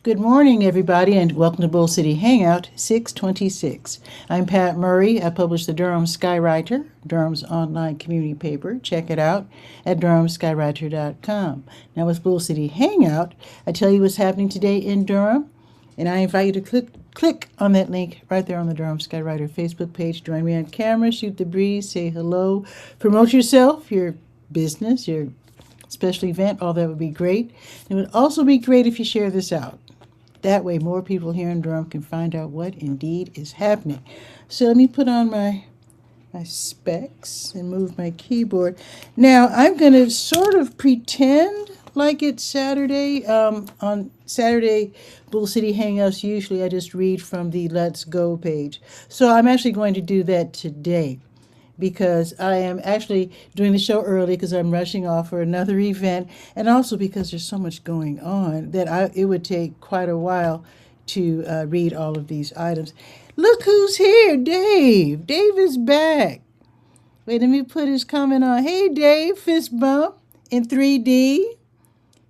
Good morning, everybody, and welcome to Bull City Hangout 626. I'm Pat Murray. I publish the Durham Skywriter, Durham's online community paper. Check it out at durhamskywriter.com. Now, with Bull City Hangout, I tell you what's happening today in Durham, and I invite you to click on that link right there on the Durham Skywriter Facebook page. Join me on camera, shoot the breeze, say hello, promote yourself, your business, your special event. All that would be great. It would also be great if you share this out. That way more people here in Durham can find out what indeed is happening. So let me put on my specs and move my keyboard. Now I'm going to sort of pretend like it's Saturday. On Saturday, Bull City Hangouts, usually I just read from the Let's Go page. So I'm actually going to do that today, because I am actually doing the show early because I'm rushing off for another event, and also because there's so much going on that it would take quite a while to read all of these items. Look who's here, Dave. Dave is back. Wait, let me put his comment on. Hey, Dave, fist bump in 3D.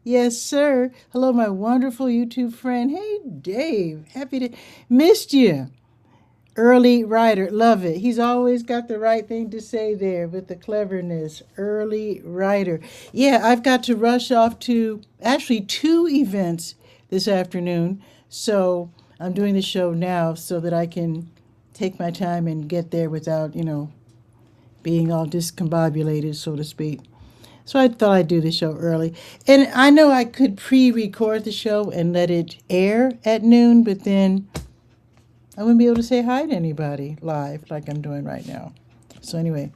Yes, sir. Hello, my wonderful YouTube friend. Hey, Dave, happy to missed you. Early rider, love it. He's always got the right thing to say there with the cleverness. Early rider. Yeah, I've got to rush off to actually 2 events this afternoon. So I'm doing the show now so that I can take my time and get there without, being all discombobulated, so to speak. So I thought I'd do the show early. And I know I could pre-record the show and let it air at noon, but then I wouldn't be able to say hi to anybody live like I'm doing right now. So anyway.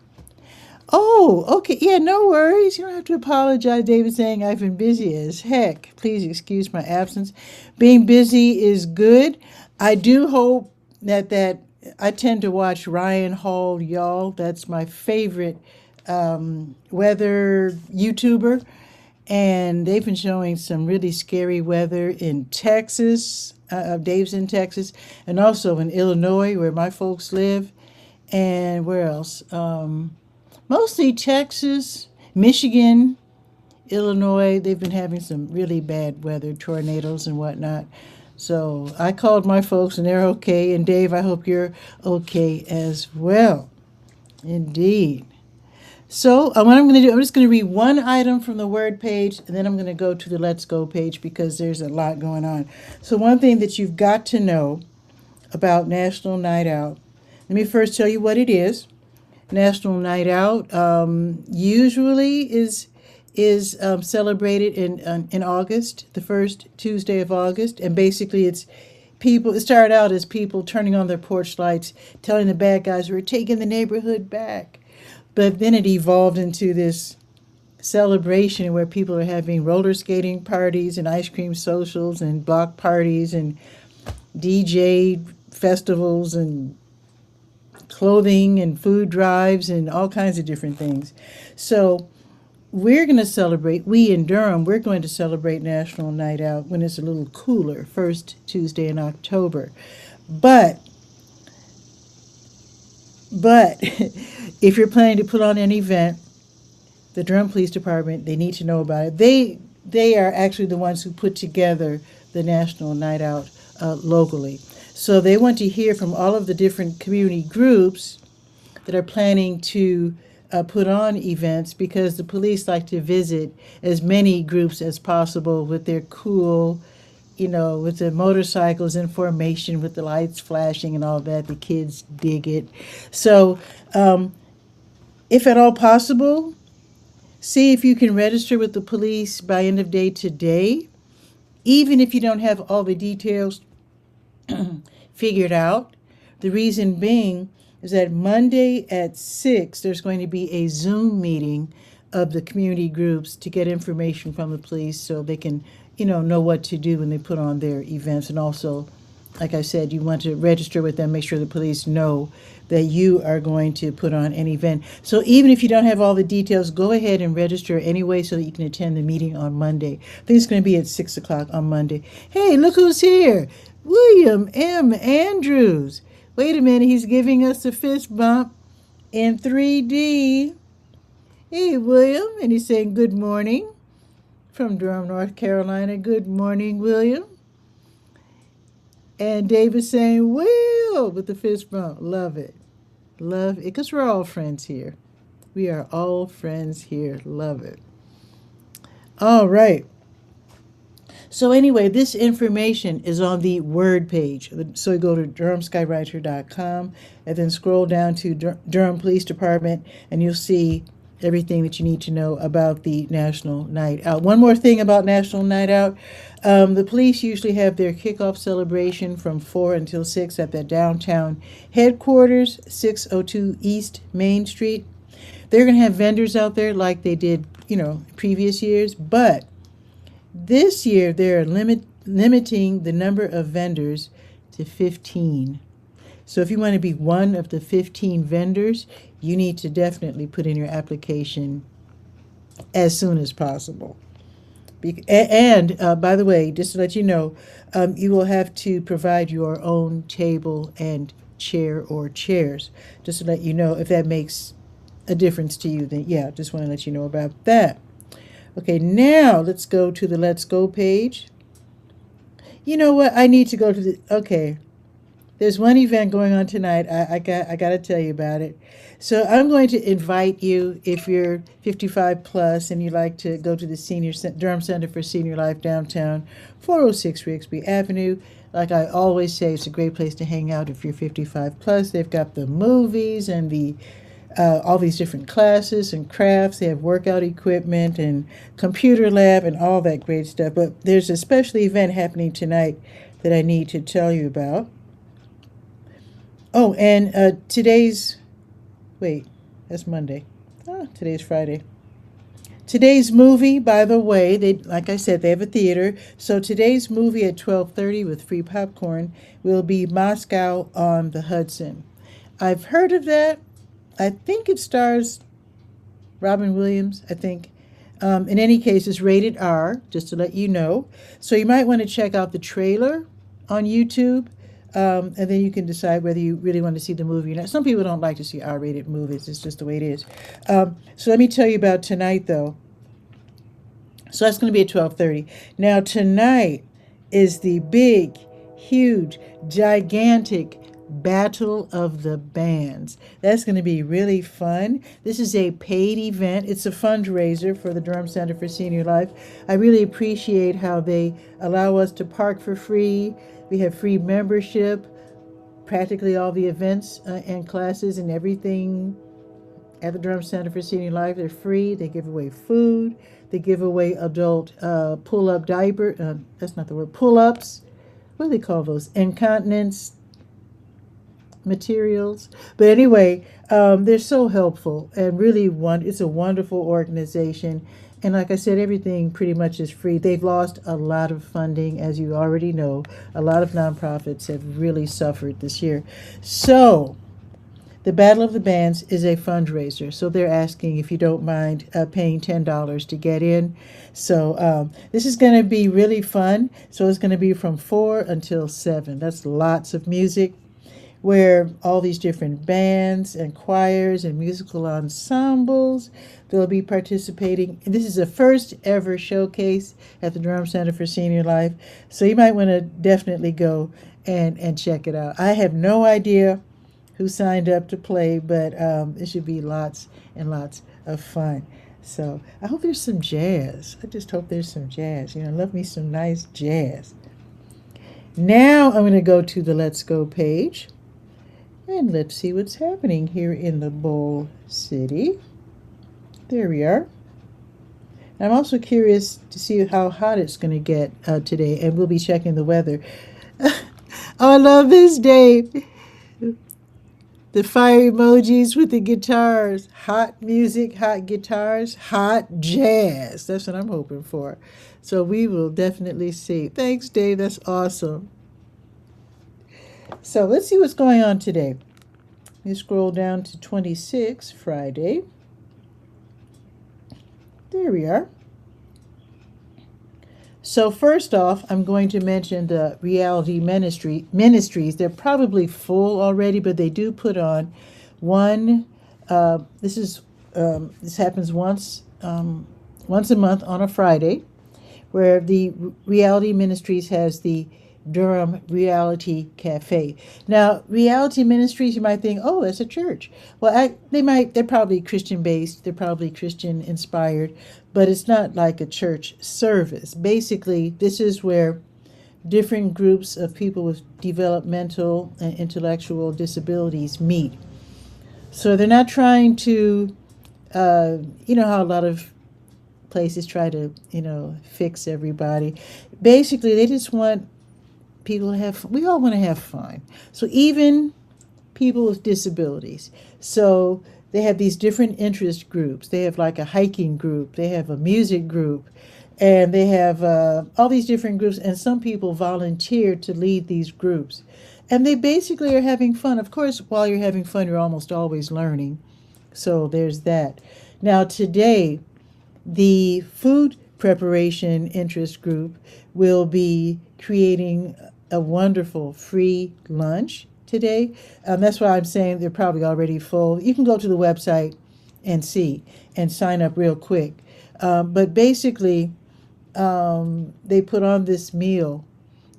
Oh, okay. Yeah, no worries. You don't have to apologize. David's saying I've been busy as heck. Please excuse my absence. Being busy is good. I do hope that I tend to watch Ryan Hall, y'all. That's my favorite weather YouTuber. And they've been showing some really scary weather in Texas. Dave's in Texas, and also in Illinois, where my folks live. And where else? Mostly Texas, Michigan, Illinois. They've been having some really bad weather, tornadoes and whatnot. So I called my folks, and they're okay. And Dave, I hope you're okay as well. Indeed. So what I'm going to do, I'm just going to read one item from the Word page, and then I'm going to go to the Let's Go page because there's a lot going on. So one thing that you've got to know about National Night Out. Let me first tell you what it is. National Night Out usually is celebrated in August, the first Tuesday of August, and basically it started out as people turning on their porch lights, telling the bad guys we're taking the neighborhood back. But then it evolved into this celebration where people are having roller skating parties and ice cream socials and block parties and DJ festivals and clothing and food drives and all kinds of different things. So we're going to celebrate, we in Durham, we're going to celebrate National Night Out when it's a little cooler, first Tuesday in October. But if you're planning to put on an event, the Durham Police Department, they need to know about it. They are actually the ones who put together the National Night Out locally. So they want to hear from all of the different community groups that are planning to put on events, because the police like to visit as many groups as possible with their cool, with the motorcycles in formation, with the lights flashing and all that. The kids dig it. So if at all possible, see if you can register with the police by end of day today, even if you don't have all the details figured out. The reason being is that Monday at 6, there's going to be a Zoom meeting of the community groups to get information from the police so they can know what to do when they put on their events. And also, like I said, you want to register with them, make sure the police know that you are going to put on an event. So even if you don't have all the details, go ahead and register anyway so that you can attend the meeting on Monday. I think it's going to be at 6 o'clock on Monday. Hey, look who's here. William M. Andrews. Wait a minute, he's giving us a fist bump in 3D. Hey, William. And he's saying good morning from Durham, North Carolina. Good morning, William. And David saying, Will, with the fist bump. Love it. Love it. Because we're all friends here. We are all friends here. Love it. All right. So anyway, this information is on the Word page. So you go to DurhamSkyWriter.com and then scroll down to Durham Police Department, and you'll see everything that you need to know about the National Night Out. One more thing about National Night Out. The police usually have their kickoff celebration from 4 until 6 at the downtown headquarters, 602 East Main Street. They're going to have vendors out there like they did, previous years, but this year they're limiting the number of vendors to 15. So if you want to be one of the 15 vendors, you need to definitely put in your application as soon as possible. And by the way, just to let you know, you will have to provide your own table and chair or chairs. Just to let you know, if that makes a difference to you, then yeah, just want to let you know about that. Okay, now let's go to the Let's Go page. You know what? I need to go to the, okay. There's one event going on tonight. I got to tell you about it. So I'm going to invite you, if you're 55 plus and you like to go to the Durham Center for Senior Life downtown, 406 Rixby Avenue. Like I always say, it's a great place to hang out if you're 55 plus. They've got the movies and the all these different classes and crafts. They have workout equipment and computer lab and all that great stuff. But there's a special event happening tonight that I need to tell you about. Oh, and that's Monday. Today's Friday. Today's movie, by the way, like I said, they have a theater. So today's movie at 12:30 with free popcorn will be Moscow on the Hudson. I've heard of that. I think it stars Robin Williams, I think. In any case, it's rated R, just to let you know. So you might want to check out the trailer on YouTube, and then you can decide whether you really want to see the movie or not. Some people don't like to see R-rated movies. It's just the way it is. So let me tell you about tonight, though. So that's going to be at 12:30. Now, tonight is the big, huge, gigantic Battle of the Bands. That's going to be really fun. This is a paid event. It's a fundraiser for the Durham Center for Senior Life. I really appreciate how they allow us to park for free. We have free membership. Practically all the events and classes and everything at the Durham Center for Senior Life, they're free. They give away food. They give away adult pull-up diaper. That's not the word. Pull-ups. What do they call those? Incontinence materials. But anyway, they're so helpful and really it's a wonderful organization. And like I said, everything pretty much is free. They've lost a lot of funding, as you already know. A lot of nonprofits have really suffered this year. So the Battle of the Bands is a fundraiser. So they're asking if you don't mind paying $10 to get in. So this is going to be really fun. So it's going to be from 4 until 7. That's lots of music, where all these different bands and choirs and musical ensembles, they'll be participating. This is the first ever showcase at the Durham Center for Senior Life, so you might want to definitely go and check it out. I have no idea who signed up to play, but it should be lots and lots of fun. So I hope there's some jazz. I just hope there's some jazz. Love me some nice jazz. Now I'm going to go to the Let's Go page. And let's see what's happening here in the Bowl City. There we are. I'm also curious to see how hot it's going to get today, and we'll be checking the weather. Oh, I love this day. The fire emojis with the guitars. Hot music, hot guitars, hot jazz. That's what I'm hoping for. So we will definitely see. Thanks, Dave. That's awesome. So let's see what's going on today. Let me scroll down to 26, Friday. There we are. So first off, I'm going to mention the Reality Ministries. They're probably full already, but they do put on one. This happens once a month on a Friday, where the Reality Ministries has the Durham Reality Cafe. Now, reality ministries, you might think, oh, it's a church. Well, they're probably Christian based, they're probably Christian inspired, but it's not like a church service. Basically, this is where different groups of people with developmental and intellectual disabilities meet. So they're not trying to, you know, how a lot of places try to, fix everybody. Basically, they just want people to have, we all want to have fun. So even people with disabilities. So they have these different interest groups. They have like a hiking group, they have a music group, and they have all these different groups. And some people volunteer to lead these groups. And they basically are having fun. Of course, while you're having fun, you're almost always learning. So there's that. Now, today, the food preparation interest group will be creating a wonderful free lunch today. That's why I'm saying they're probably already full. You can go to the website and see and sign up real quick. But basically, they put on this meal.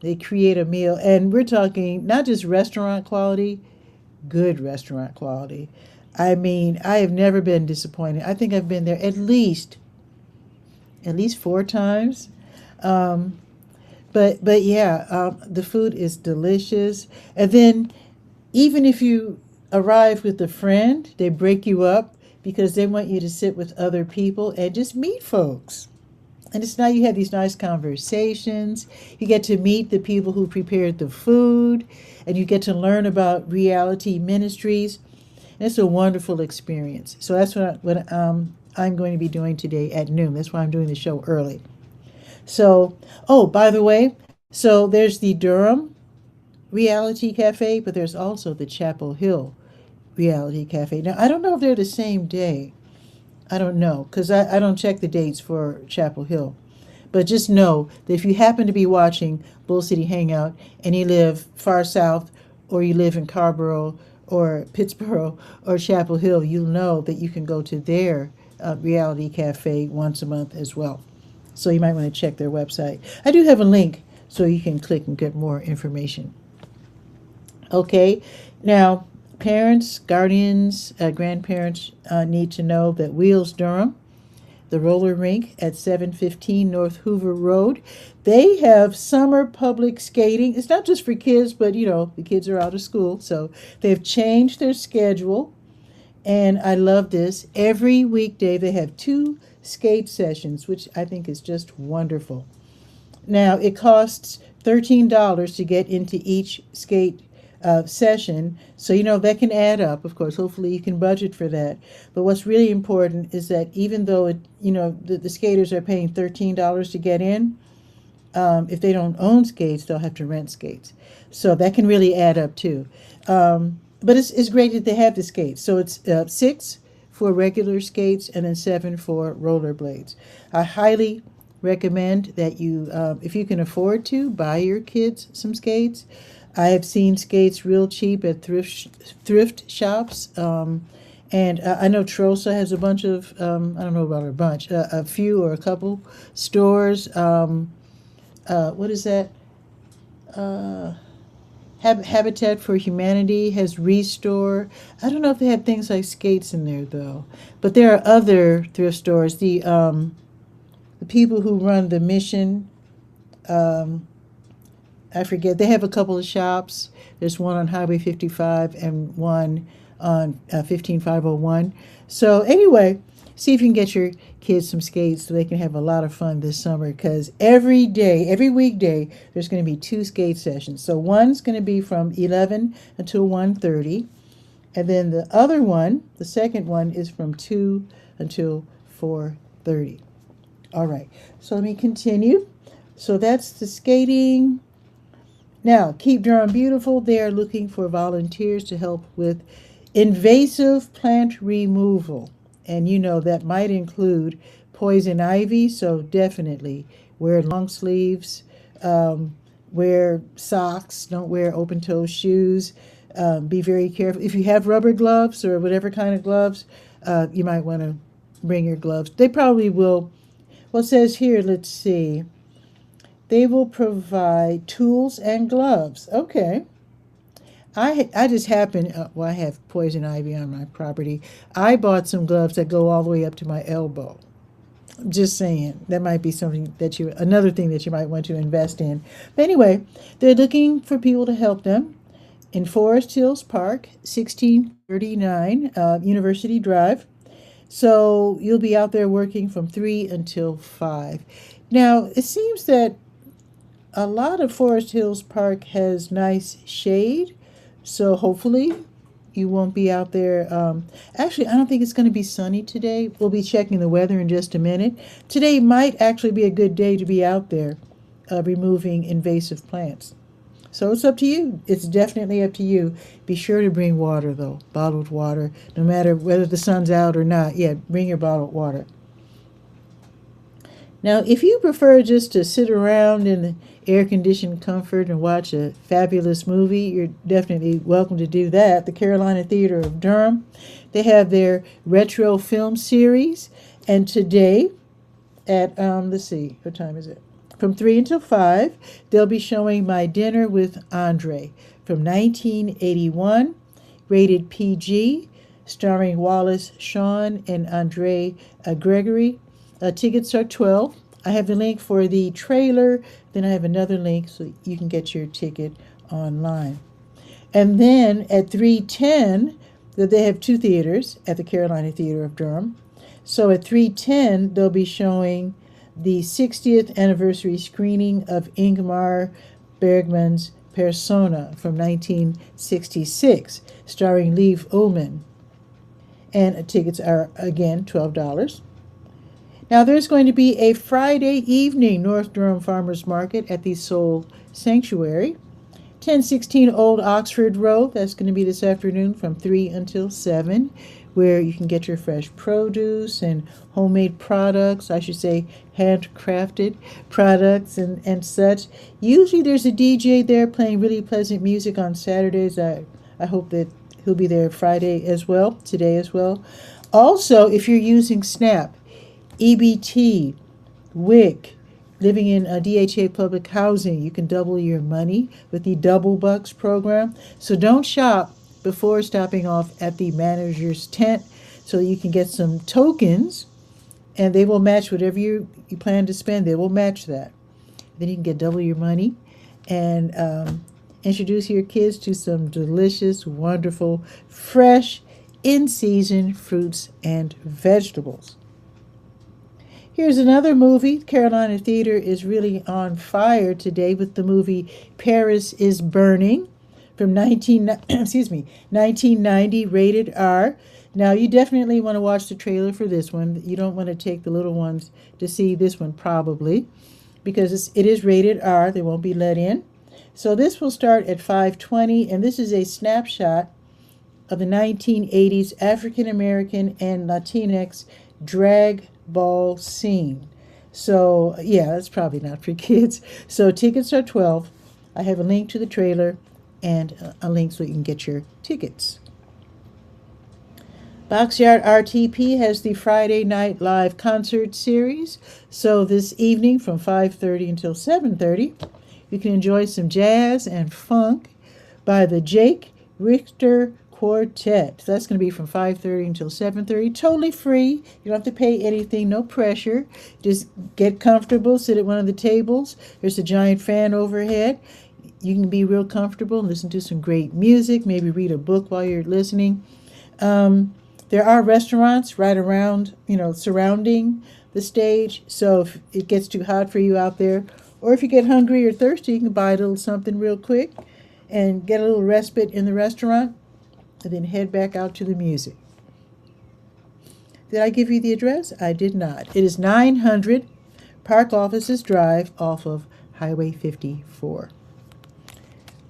They create a meal, and we're talking not just restaurant quality, good restaurant quality. I mean, I have never been disappointed. I think I've been there at least 4 times. But yeah, the food is delicious. And then even if you arrive with a friend, they break you up because they want you to sit with other people and just meet folks. And it's now you have these nice conversations. You get to meet the people who prepared the food, and you get to learn about reality ministries. And it's a wonderful experience. So that's what I'm going to be doing today at noon. That's why I'm doing the show early. So, oh, by the way, so there's the Durham Reality Cafe, but there's also the Chapel Hill Reality Cafe. Now, I don't know if they're the same day. I don't know, because I don't check the dates for Chapel Hill. But just know that if you happen to be watching Bull City Hangout and you live far south, or you live in Carborough or Pittsburgh or Chapel Hill, you'll know that you can go to their Reality Cafe once a month as well. So you might want to check their website. I do have a link so you can click and get more information. Okay, now parents, guardians, grandparents need to know that Wheels Durham, the roller rink at 715 North Hoover Road, they have summer public skating. It's not just for kids, but the kids are out of school, so they've changed their schedule. And I love this. Every weekday they have 2 skate sessions, which I think is just wonderful. Now, it costs $13 to get into each skate session, so that can add up. Of course, hopefully you can budget for that. But what's really important is that even though the skaters are paying $13 to get in, if they don't own skates, they'll have to rent skates. So that can really add up too. But it's great that they have the skates. So it's 6 for regular skates and then 7 for rollerblades. I highly recommend that you, if you can afford to, buy your kids some skates. I have seen skates real cheap at thrift shops. And I know Trosa has a bunch of, I don't know about a bunch, a few or a couple stores. What is that? Habitat for Humanity has Restore. I don't know if they have things like skates in there though, but there are other thrift stores. The people who run the Mission, I forget. They have a couple of shops. There's one on Highway 55 and one on 15501. So anyway, see if you can get your kids some skates so they can have a lot of fun this summer, because every weekday, there's going to be 2 skate sessions. So one's going to be from 11 until 1:30, and then the other one, the second one, is from 2 until 4:30. All right, so let me continue. So that's the skating. Now, Keep Durham Beautiful, they are looking for volunteers to help with invasive plant removal. And that might include poison ivy, so definitely wear long sleeves, wear socks, don't wear open-toe shoes, be very careful. If you have rubber gloves or whatever kind of gloves, you might want to bring your gloves. They probably will. Well, it says here, let's see, They will provide tools and gloves. Okay. I just happen, well, I have poison ivy on my property. I bought some gloves that go all the way up to my elbow. Just saying, that might be something that another thing that you might want to invest in. But anyway, they're looking for people to help them in Forest Hills Park, 1639 University Drive. So you'll be out there working from 3 until 5. Now, it seems that a lot of Forest Hills Park has nice shade, so hopefully you won't be out there. Actually, I don't think it's going to be sunny today. We'll be checking the weather in just a minute. Today might actually be a good day to be out there removing invasive plants. So it's up to you. It's definitely up to you. Be sure to bring water, though, bottled water, no matter whether the sun's out or not. Yeah, bring your bottled water. Now, if you prefer just to sit around in the air-conditioned comfort and watch a fabulous movie, you're definitely welcome to do that. The Carolina Theater of Durham, they have their retro film series, and today at, let's see, what time is it? From 3 until 5, they'll be showing My Dinner with Andre from 1981, rated PG, starring Wallace Shawn and Andre Gregory. Tickets are $12. I have the link for the trailer. Then I have another link so you can get your ticket online. And then at 3:10, they have two theaters at the Carolina Theater of Durham. So at 3:10, they'll be showing the 60th anniversary screening of Ingmar Bergman's Persona from 1966, starring Liv Ullmann. And tickets are, again, $12. Now, there's going to be a Friday evening North Durham Farmers Market at the Soul Sanctuary, 1016 Old Oxford Road. That's going to be this afternoon from 3 until 7, where you can get your fresh produce and homemade products, I should say handcrafted products and such. Usually there's a DJ there playing really pleasant music on Saturdays. I hope that he'll be there Friday as well, today as well. Also, if you're using SNAP, EBT, WIC, living in a DHA public housing, you can double your money with the Double Bucks program. So don't shop before stopping off at the manager's tent so you can get some tokens, and they will match whatever you plan to spend. They will match that. Then you can get double your money and introduce your kids to some delicious, wonderful, fresh, in-season fruits and vegetables. Here's another movie. Carolina Theater is really on fire today with the movie Paris is Burning from 1990, rated R. Now, you definitely want to watch the trailer for this one. You don't want to take the little ones to see this one, probably, because it is rated R. They won't be let in. So this will start at 5:20, and this is a snapshot of the 1980s African-American and Latinx drag ball scene. So yeah, that's probably not for kids. So tickets are $12. I have a link to the trailer and a link so you can get your tickets. Boxyard RTP has the Friday Night Live concert series. So this evening from 5:30 until 7:30, you can enjoy some jazz and funk by the Jake Richter Quartet. So that's going to be from 5:30 until 7:30. Totally free. You don't have to pay anything. No pressure. Just get comfortable. Sit at one of the tables. There's a giant fan overhead. You can be real comfortable and listen to some great music. Maybe read a book while you're listening. There are restaurants right around, surrounding the stage. So if it gets too hot for you out there, or if you get hungry or thirsty, you can buy a little something real quick and get a little respite in the restaurant, and then head back out to the music. Did I give you the address? I did not. It is 900 Park Offices Drive off of Highway 54.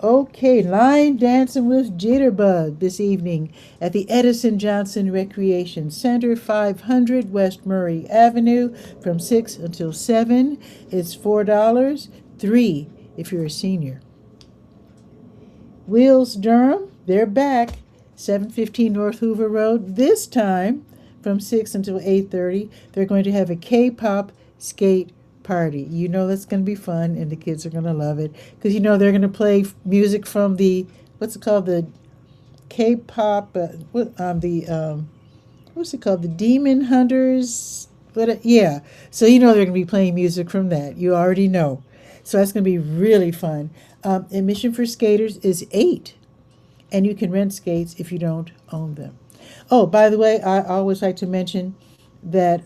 Okay, line dancing with Jitterbug this evening at the Edison Johnson Recreation Center, 500 West Murray Avenue from 6 until 7. It's $4, $3 if you're a senior. Wheels Durham, they're back. 715 North Hoover Road. This time from 6 until 8:30, they're going to have a K-pop skate party. You know that's going to be fun, and the kids are going to love it because you know they're going to play music from the what's it called, the K-pop, what's it called, the Demon Hunters. But yeah, so you know they're going to be playing music from that. You already know, so that's going to be really fun. Admission for skaters is $8, and you can rent skates if you don't own them. Oh, by the way, I always like to mention that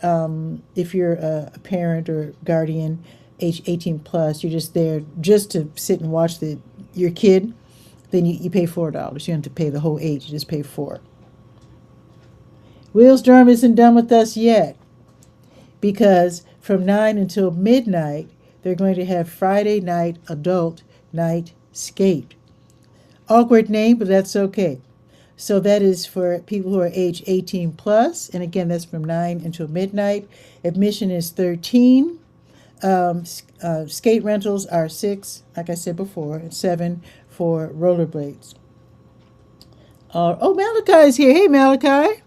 if you're a parent or guardian, age 18 plus, you're just there just to sit and watch your kid, then you pay $4. You don't have to pay the whole 8, you just pay 4. Wheels Durham isn't done with us yet because from 9 until midnight, they're going to have Friday night adult night skate. Awkward name, but that's okay. So that is for people who are age 18 plus, and again, that's from 9 until midnight. Admission is $13. Skate rentals are $6, like I said before, and $7 for rollerblades. Oh, Malachi is here. Hey, Malachi.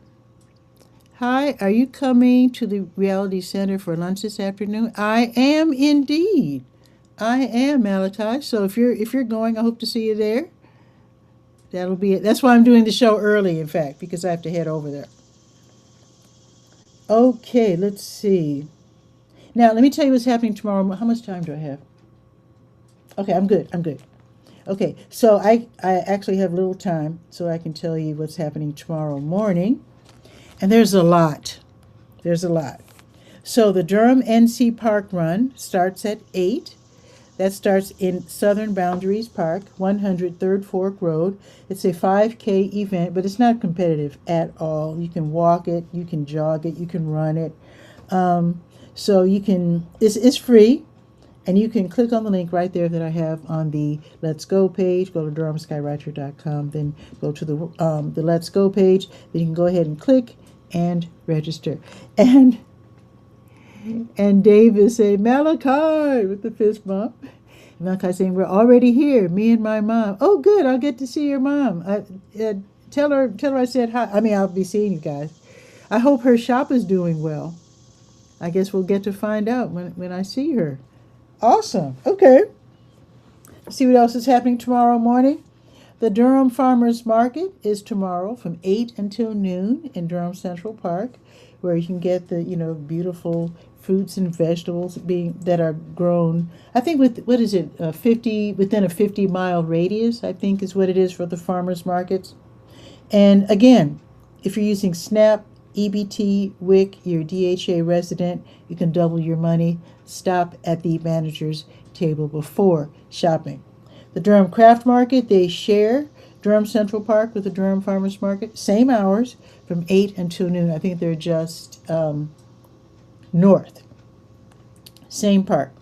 Hi, are you coming to the Reality Center for lunch this afternoon? I am indeed. I am, Malachi. So if you're going, I hope to see you there. That'll be it. That's why I'm doing the show early, in fact, because I have to head over there. Okay, let's see. Now, let me tell you what's happening tomorrow. How much time do I have? Okay, I'm good. Okay, so I actually have a little time, so I can tell you what's happening tomorrow morning. And there's a lot. So the Durham NC Park Run starts at 8. That starts in Southern Boundaries Park, 100 Third Fork Road. It's a 5K event, but it's not competitive at all. You can walk it, you can jog it, you can run it. So you can, it's free, and you can click on the link right there that I have on the Let's Go page. Go to DurhamSkyWriter.com, then go to the Let's Go page. Then you can go ahead and click and register. And Dave is saying, Malachi, with the fist bump. Malachi saying, we're already here, me and my mom. Oh, good, I'll get to see your mom. Tell her I said hi. I mean, I'll be seeing you guys. I hope her shop is doing well. I guess we'll get to find out when I see her. Awesome. Okay. See what else is happening tomorrow morning. The Durham Farmers Market is tomorrow from 8 until noon in Durham Central Park, where you can get the beautiful fruits and vegetables that are grown. I think within a 50-mile radius, I think is what it is for the farmers markets. And again, if you're using SNAP, EBT, WIC, you're a DHA resident, you can double your money. Stop at the manager's table before shopping. The Durham Craft Market, they share Durham Central Park with the Durham Farmers Market. Same hours from 8 until noon. I think they're just north. Same park.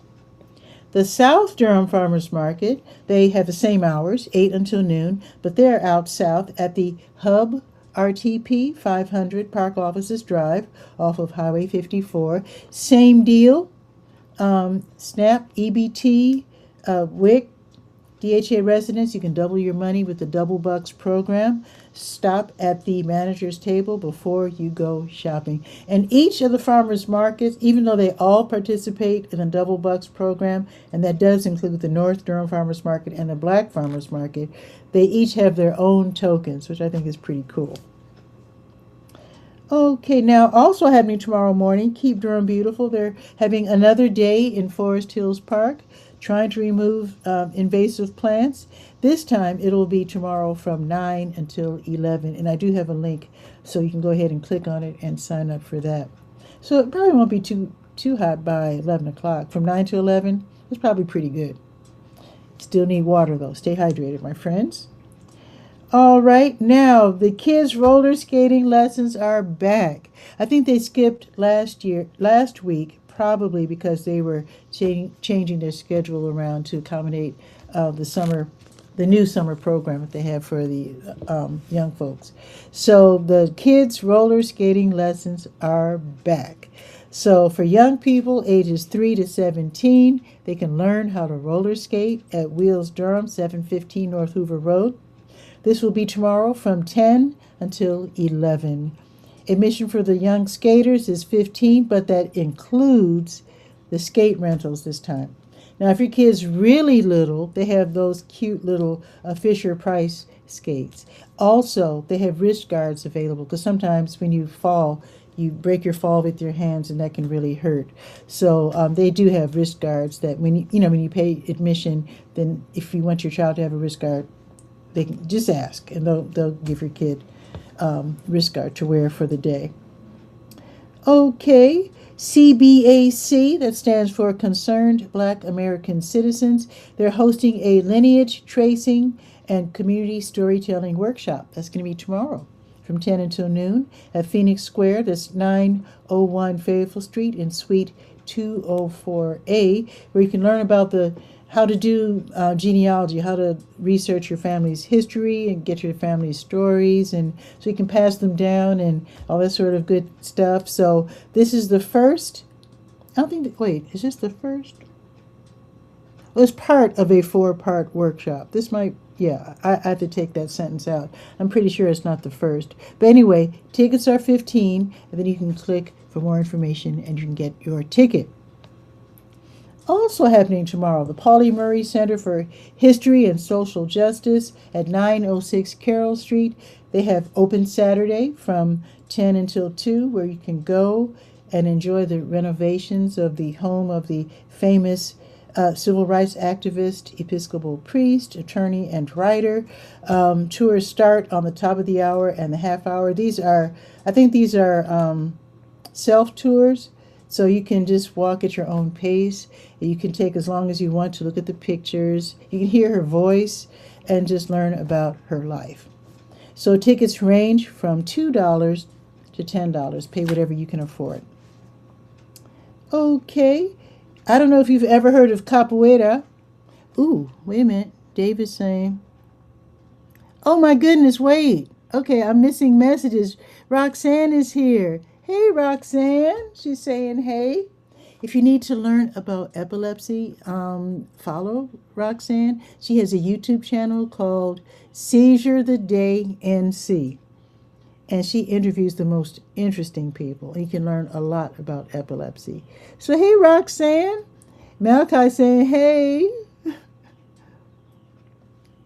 The South Durham Farmers Market, they have the same hours, 8 until noon, but they're out south at the Hub RTP 500 Park Offices Drive off of Highway 54. Same deal. SNAP, EBT, WIC, DHA residents, you can double your money with the Double Bucks program. Stop at the manager's table before you go shopping. And each of the farmers markets, even though they all participate in the Double Bucks program, and that does include the North Durham Farmers Market and the Black Farmers Market, they each have their own tokens, which I think is pretty cool. Okay, now also happening tomorrow morning, Keep Durham Beautiful. They're having another day in Forest Hills Park, trying to remove invasive plants. This time it'll be tomorrow from 9 until 11, and I do have a link, so you can go ahead and click on it and sign up for that. So it probably won't be too hot by 11 o'clock. From 9 to 11, it's probably pretty good. Still need water, though. Stay hydrated, my friends. All right, now the kids' roller skating lessons are back. I think they skipped last week, probably because they were changing their schedule around to accommodate the new summer program that they have for the young folks. So the kids' roller skating lessons are back. So for young people ages 3 to 17, they can learn how to roller skate at Wheels Durham, 715 North Hoover Road. This will be tomorrow from 10 until 11. Admission for the young skaters is $15, but that includes the skate rentals this time. Now, if your kid's really little, they have those cute little Fisher Price skates. Also, they have wrist guards available because sometimes when you fall, you break your fall with your hands, and that can really hurt. So they do have wrist guards that when you pay admission, then if you want your child to have a wrist guard, they can just ask, and they'll give your kid wrist guard to wear for the day. Okay, CBAC, that stands for Concerned Black American Citizens. They're hosting a lineage tracing and community storytelling workshop. That's going to be tomorrow from 10 until noon at Phoenix Square. That's 901 Fayetteville Street in Suite 204A, where you can learn about how to do genealogy, how to research your family's history and get your family's stories, and so you can pass them down and all that sort of good stuff. So this is the first. I don't think. Wait, is this the first? Well, it's part of a 4-part workshop. This might. Yeah, I have to take that sentence out. I'm pretty sure it's not the first. But anyway, tickets are $15, and then you can click for more information and you can get your ticket. Also happening tomorrow, the Pauli Murray Center for History and Social Justice at 906 Carroll Street. They have open Saturday from 10 until 2, where you can go and enjoy the renovations of the home of the famous civil rights activist, Episcopal priest, attorney, and writer. Tours start on the top of the hour and the half hour. I think these are self-tours. So you can just walk at your own pace. You can take as long as you want to look at the pictures. You can hear her voice and just learn about her life. So tickets range from $2 to $10. Pay whatever you can afford. Okay. I don't know if you've ever heard of capoeira. Ooh, wait a minute. Dave is saying, oh my goodness, wait. Okay, I'm missing messages. Roxanne is here. Hey, Roxanne. She's saying hey. If you need to learn about epilepsy, follow Roxanne. She has a YouTube channel called Seizure the Day NC. And she interviews the most interesting people. And you can learn a lot about epilepsy. So, hey, Roxanne. Malachi saying hey.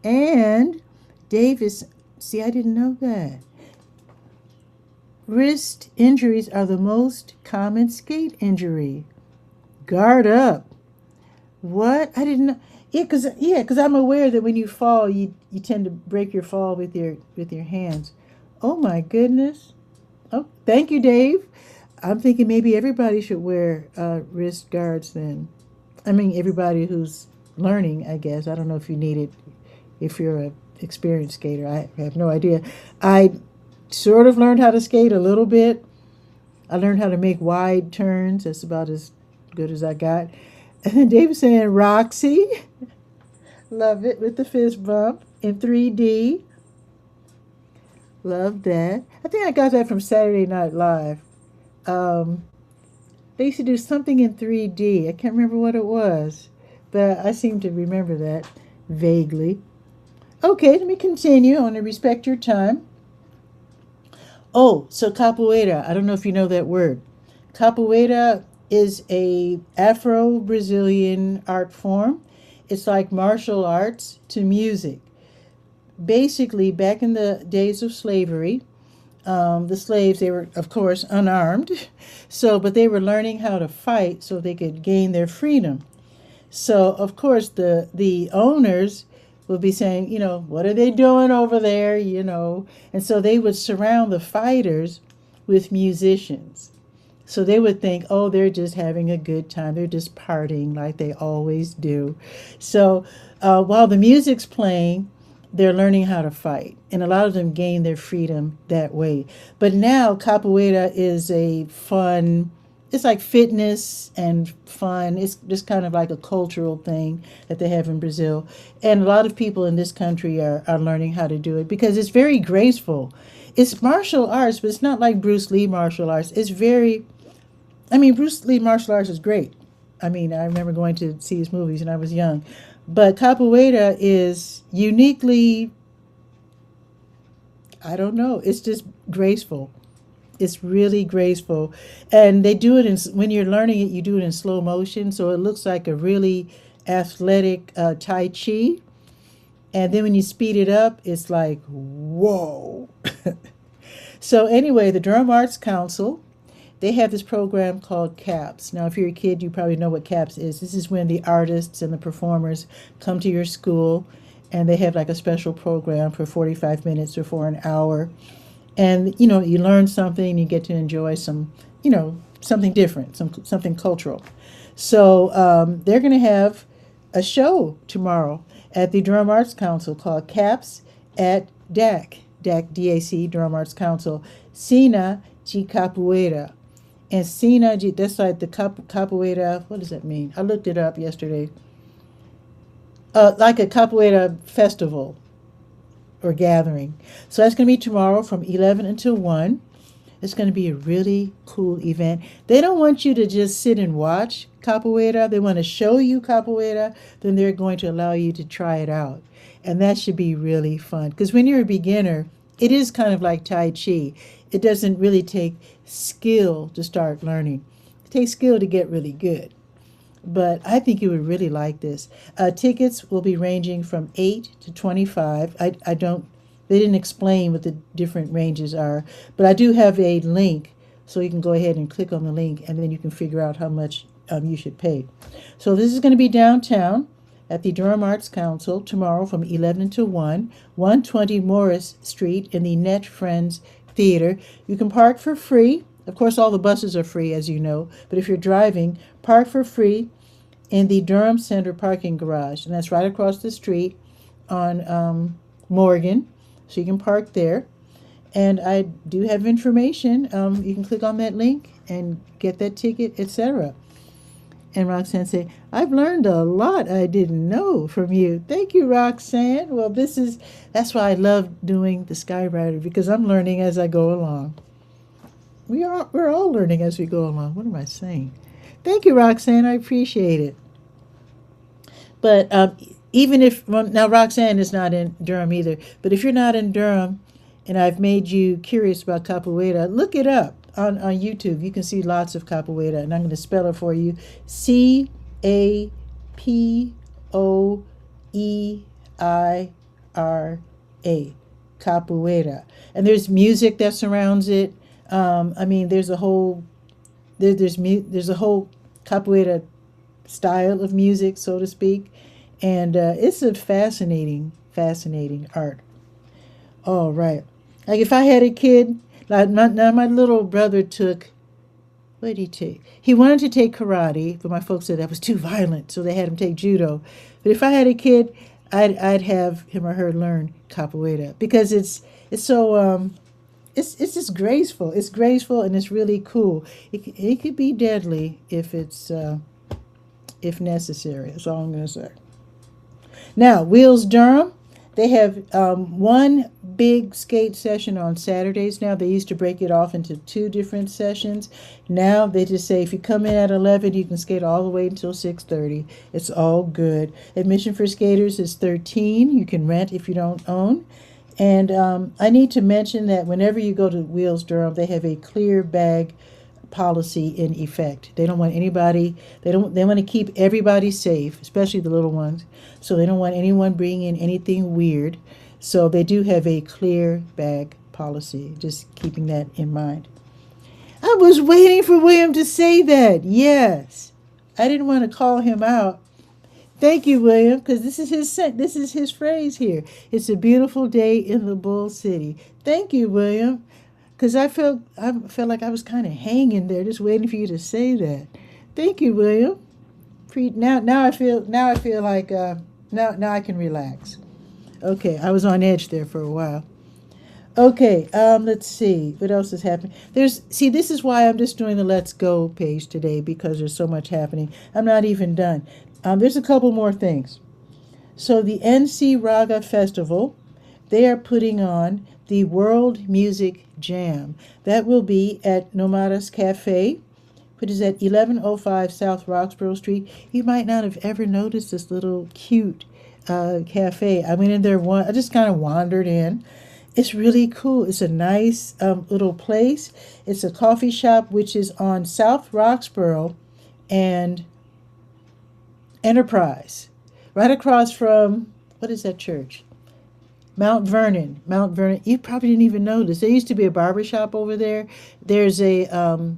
And Davis, see, I didn't know that. Wrist injuries are the most common skate injury. Guard up. What? I didn't know. Yeah, because I'm aware that when you fall, you tend to break your fall with your hands. Oh my goodness. Oh, thank you, Dave. I'm thinking maybe everybody should wear wrist guards then. I mean, everybody who's learning, I guess. I don't know if you need it if you're an experienced skater. I have no idea. I sort of learned how to skate a little bit. I learned how to make wide turns. That's about as good as I got. And then Dave was saying, Roxy. Love it, with the fist bump in 3D. Love that. I think I got that from Saturday Night Live. They used to do something in 3D. I can't remember what it was, but I seem to remember that vaguely. Okay, let me continue. I want to respect your time. Oh, so capoeira. I don't know if you know that word. Capoeira is a Afro-Brazilian art form. It's like martial arts to music. Basically, back in the days of slavery, the slaves, they were, of course, unarmed. But they were learning how to fight so they could gain their freedom. So, of course, the owners would be saying, what are they doing over there, And so they would surround the fighters with musicians. So they would think, oh, they're just having a good time. They're just partying like they always do. So while the music's playing, they're learning how to fight. And a lot of them gain their freedom that way. But now capoeira is a fun, it's like fitness and fun. It's just kind of like a cultural thing that they have in Brazil. And a lot of people in this country are learning how to do it because it's very graceful. It's martial arts, but it's not like Bruce Lee martial arts. It's very, Bruce Lee martial arts is great. I remember going to see his movies when I was young. But capoeira is uniquely, I don't know, it's just graceful. It's really graceful, and they do it in when you're learning it. You do it in slow motion, so it looks like a really athletic Tai Chi. And then when you speed it up, it's like whoa. So anyway, the Durham Arts Council, they have this program called CAPS. Now, if you're a kid, you probably know what CAPS is. This is when the artists and the performers come to your school, and they have like a special program for 45 minutes or for an hour. And, you learn something, you get to enjoy some, something different, something cultural. So they're going to have a show tomorrow at the Durham Arts Council called CAPS at DAC, D-A-C, Durham Arts Council, Cena de Capoeira. And Cena, that's like the capoeira, what does that mean? I looked it up yesterday. Like a capoeira festival or gathering. So that's going to be tomorrow from 11 until 1. It's going to be a really cool event. They don't want you to just sit and watch capoeira. They want to show you capoeira. Then they're going to allow you to try it out. And that should be really fun. Because when you're a beginner, it is kind of like Tai Chi. It doesn't really take skill to start learning. It takes skill to get really good. But I think you would really like this. Tickets will be ranging from 8 to 25. They didn't explain what the different ranges are, but I do have a link, so you can go ahead and click on the link, and then you can figure out how much you should pay. So this is going to be downtown at the Durham Arts Council tomorrow from 11 to 1, 120 Morris Street in the Net Friends Theater. You can park for free. Of course, all the buses are free, as you know, but if you're driving, park for free in the Durham Center parking garage, and that's right across the street on Morgan. So you can park there. And I do have information. You can click on that link and get that ticket, etc. And Roxanne said, I've learned a lot I didn't know from you. Thank you, Roxanne. Well, that's why I love doing the Skywriter, because I'm learning as I go along. We're all learning as we go along. What am I saying? Thank you, Roxanne. I appreciate it. But even if, now Roxanne is not in Durham either, but if you're not in Durham and I've made you curious about capoeira, look it up on YouTube. You can see lots of capoeira, and I'm going to spell it for you. Capoeira. Capoeira. And there's music that surrounds it. There's a whole capoeira style of music, so to speak. And it's a fascinating art. All right. Like if I had a kid, like my little brother took, what did he take? He wanted to take karate, but my folks said that was too violent, so they had him take judo. But if I had a kid, I'd have him or her learn capoeira, because it's so it's just graceful. It's graceful and it's really cool. It could be deadly if necessary. That's all I'm going to say. Now, Wheels Durham, they have one big skate session on Saturdays now. They used to break it off into 2 different sessions. Now they just say if you come in at 11, you can skate all the way until 6:30. It's all good. Admission for skaters is $13. You can rent if you don't own. And I need to mention that whenever you go to Wheels Durham, they have a clear bag policy in effect. They don't want anybody, they want to keep everybody safe, especially the little ones. So they don't want anyone bringing in anything weird. So they do have a clear bag policy, just keeping that in mind. I was waiting for William to say that. Yes. I didn't want to call him out. Thank you, William, because this is his phrase here. It's a beautiful day in the Bull City. Thank you, William. Because I felt like I was kind of hanging there, just waiting for you to say that. Thank you, William. Now I feel like now I can relax. Okay, I was on edge there for a while. Okay, let's see what else is happening. This is why I'm just doing the Let's Go page today, because there's so much happening. I'm not even done. There's a couple more things. So the NC Raga Festival, they are putting on the World Music Jam. That will be at Nomadas Cafe, which is at 1105 South Roxborough Street. You might not have ever noticed this little cute cafe. I went in there I just kind of wandered in. It's really cool. It's a nice little place. It's a coffee shop which is on South Roxborough and Enterprise, right across from, what is that church? Mount Vernon. Mount Vernon. You probably didn't even notice. There used to be a barber shop over there. There's a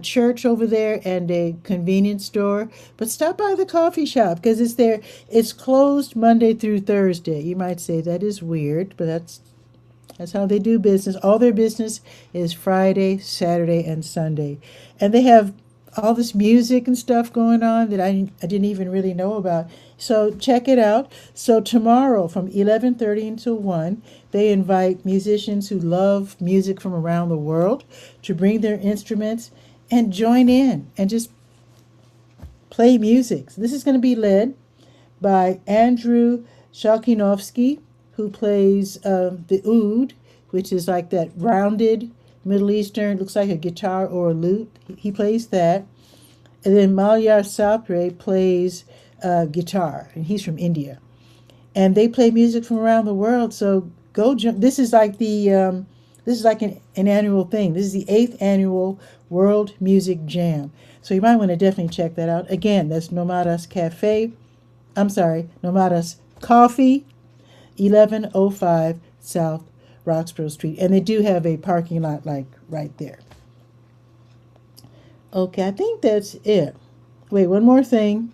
church over there and a convenience store. But stop by the coffee shop because it's there. It's closed Monday through Thursday. You might say that is weird, but that's how they do business. All their business is Friday, Saturday, and Sunday. And they have all this music and stuff going on that I didn't even really know about. So check it out. So tomorrow from 11:30 until 1, they invite musicians who love music from around the world to bring their instruments and join in and just play music. So this is going to be led by Andrew Shakinovsky, who plays the oud, which is like that rounded Middle Eastern, looks like a guitar or a lute. He plays that. And then Malyar Sapre plays guitar, and he's from India. And they play music from around the world. So go jump. This is like an annual thing. This is the 8th annual World Music Jam. So you might want to definitely check that out. Again, that's Nomadas Coffee, 1105 South Roxborough Street. And they do have a parking lot like right there. Okay, I think that's it. Wait, one more thing.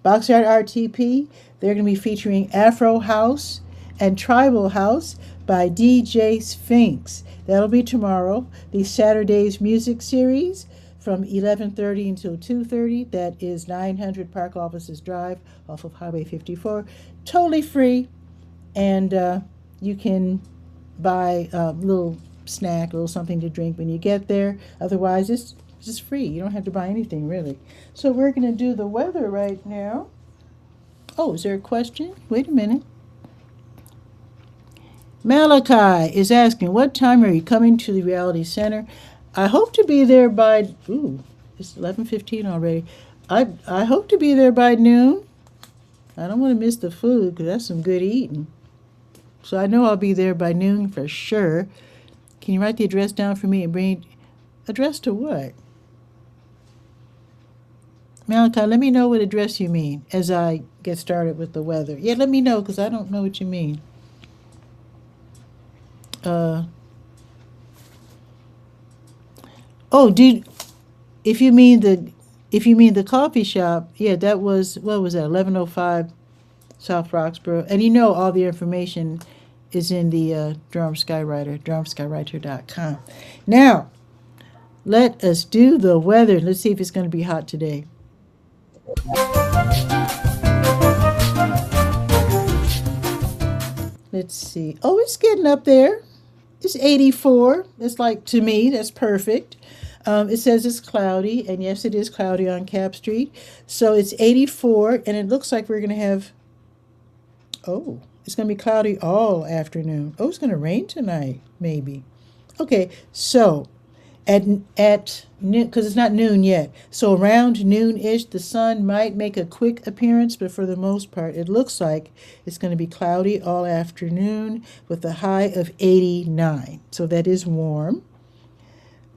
Boxyard RTP, they're going to be featuring Afro House and Tribal House by DJ Sphinx. That'll be tomorrow. The Saturday's Music Series from 11:30 until 2:30. That is 900 Park Offices Drive off of Highway 54. Totally free. And you can buy a little snack, a little something to drink when you get there. Otherwise, it's just free. You don't have to buy anything, really. So we're going to do the weather right now. Oh, is there a question? Wait a minute. Malachi is asking, what time are you coming to the Reality Center? I hope to be there by, it's 11:15 already. I hope to be there by noon. I don't want to miss the food because that's some good eating. So I know I'll be there by noon for sure. Can you write the address down for me and bring address to what? Malachi, let me know what address you mean as I get started with the weather. Yeah, let me know because I don't know what you mean. If you mean the coffee shop, yeah, that was, what was that, 1105 South Roxborough. And you know all the information is in the Durham Skywriter, durhamskywriter.com. Now, let us do the weather. Let's see if it's going to be hot today. Let's see. Oh, it's getting up there. It's 84. It's like, to me, that's perfect. It says it's cloudy, and yes, it is cloudy on Cap Street. So it's 84, and it looks like we're going to have, it's going to be cloudy all afternoon. Oh, it's going to rain tonight, maybe. Okay, so at noon, because it's not noon yet, so around noon-ish, the sun might make a quick appearance, but for the most part, it looks like it's going to be cloudy all afternoon with a high of 89. So that is warm.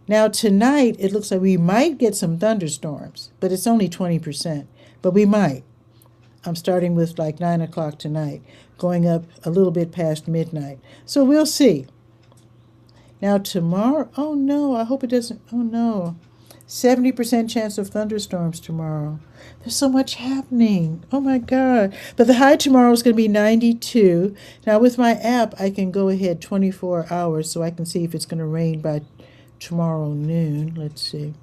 Now tonight, it looks like we might get some thunderstorms, but it's only 20%. But we might. I'm starting with like 9 o'clock tonight, going up a little bit past midnight. So we'll see. Now tomorrow, oh no, I hope it doesn't, oh no. 70% chance of thunderstorms tomorrow. There's so much happening. Oh my God. But the high tomorrow is going to be 92. Now with my app, I can go ahead 24 hours so I can see if it's going to rain by tomorrow noon. Let's see.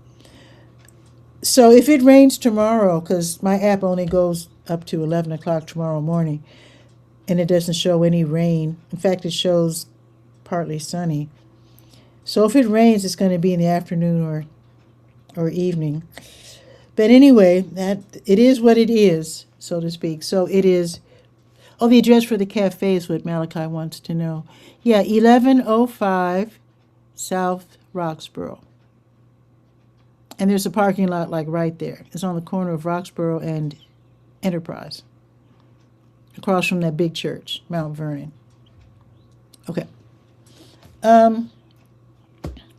So if it rains tomorrow, because my app only goes up to 11 o'clock tomorrow morning, and it doesn't show any rain. In fact, it shows partly sunny. So if it rains, it's going to be in the afternoon or evening. But anyway, that it is what it is, so to speak. So it is, the address for the cafe is what Malachi wants to know. Yeah, 1105 South Roxborough. And there's a parking lot like right there. It's on the corner of Roxborough and Enterprise, across from that big church, Mount Vernon. Okay. Um,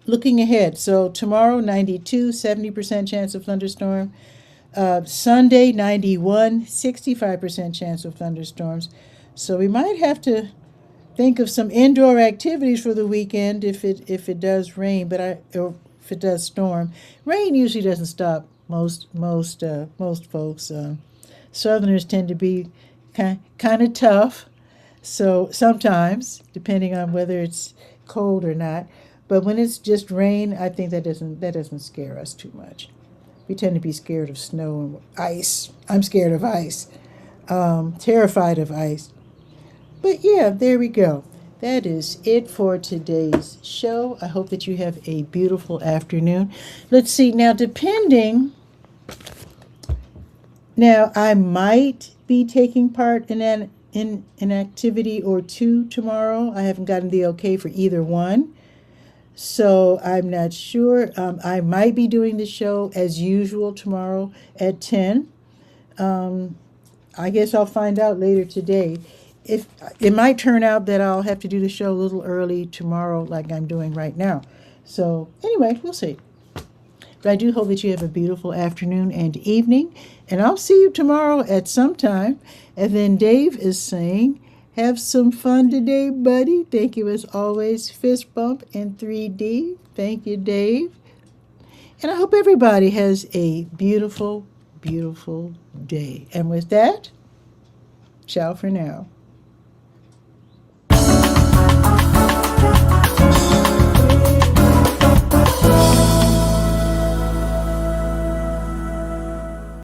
Looking ahead, so tomorrow 92, 70% chance of thunderstorm. Sunday 91, 65% chance of thunderstorms. So we might have to think of some indoor activities for the weekend if it does rain, or if it does storm. Rain usually doesn't stop most folks. Southerners tend to be kind of tough, so sometimes, depending on whether it's cold or not. But when it's just rain, I think that doesn't scare us too much. We tend to be scared of snow and ice. I'm scared of ice. Terrified of ice. But yeah, there we go. That is it for today's show. I hope that you have a beautiful afternoon. Let's see now. Now I might be taking part in an activity or two tomorrow. I haven't gotten the okay for either one, so I'm not sure. I might be doing the show as usual tomorrow at 10. I guess I'll find out later today. If it might turn out that I'll have to do the show a little early tomorrow, like I'm doing right now. So anyway, we'll see. But I do hope that you have a beautiful afternoon and evening, and I'll see you tomorrow at some time. And then Dave is saying, have some fun today, buddy. Thank you as always. Fist bump in 3D. Thank you, Dave. And I hope everybody has a beautiful, beautiful day. And with that, ciao for now.